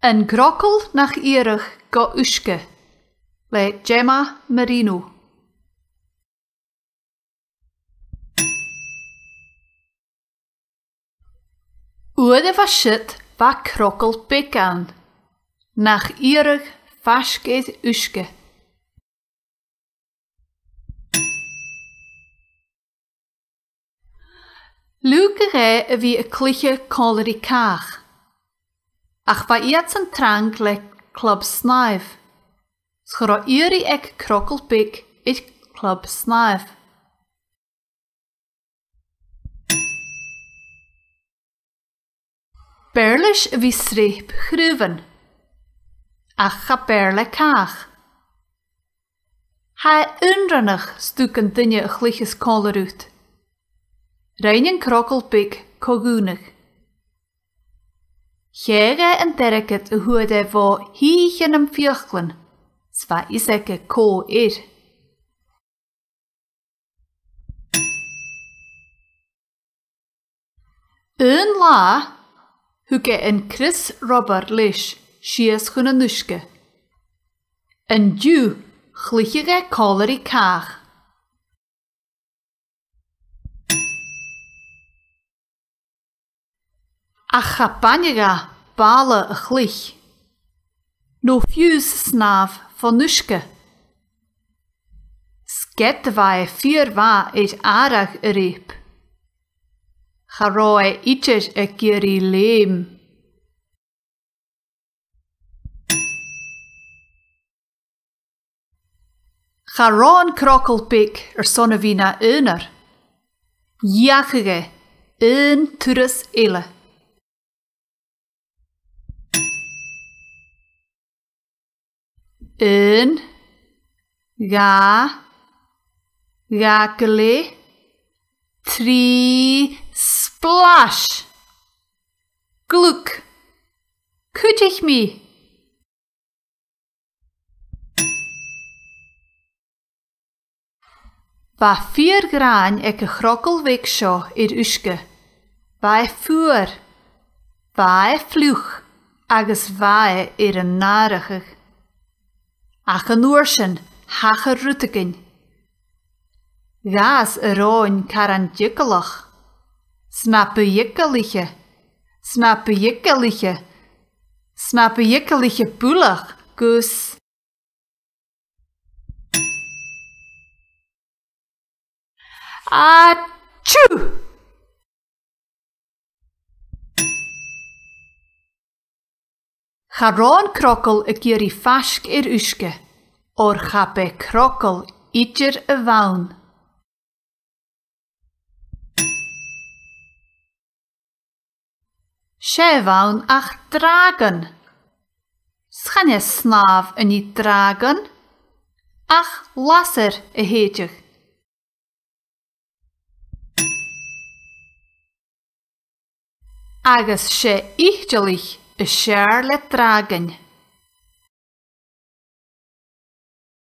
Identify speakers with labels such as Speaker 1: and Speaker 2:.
Speaker 1: Een grokkel nach ierig go uske, le Gemma Marino. Ude was shit va krokkel pik aan, nach ierig vasket uske. Lukere wie een kliche koleri kaag. Ach va iets een trank le club snuif. Schro iri ek krokkelpik is club snuif. Berlish wie streep gruven. Ach ga berle kaag. Hij unrennig stukken dinje een gliches kolerut. Reinen krokkelpik kogunig. Gere en terket hoe de vo hiegen hem viochlen. Zwa iseke ko ir. Een la, huke een Chris Robert lish, shies hun nuske. Een ju, glichere koleri kaag. Ach chapanjega bale a glich. No fuse snaaf van nuske. Skette vai vier va is aardig reep. Garoe ietjes a kiri leem. Garoon krokkelpik sonnevina euner. Jachige, een turus ille. Een, gakele, tri, splash. Gluk, kutich mi. Va vier graan eke grokkel weksho uske. Va vuur, va vlug, agus va een narigig. Ach een oorschen, hache ruttegin. Gaas roon karantjikkelach. Snappe jikkeliche, snappe jikkeliche, snappe jikkeliche poelach, kus. Atjoe! Garoon krokkel ek jiri fask uske, or gape krokkel ietjer waun. She waun ach dragen. Schanje snaaf niet dragen? Ach lasser heetjig. Agus she ichtjelig. Scherle tragen.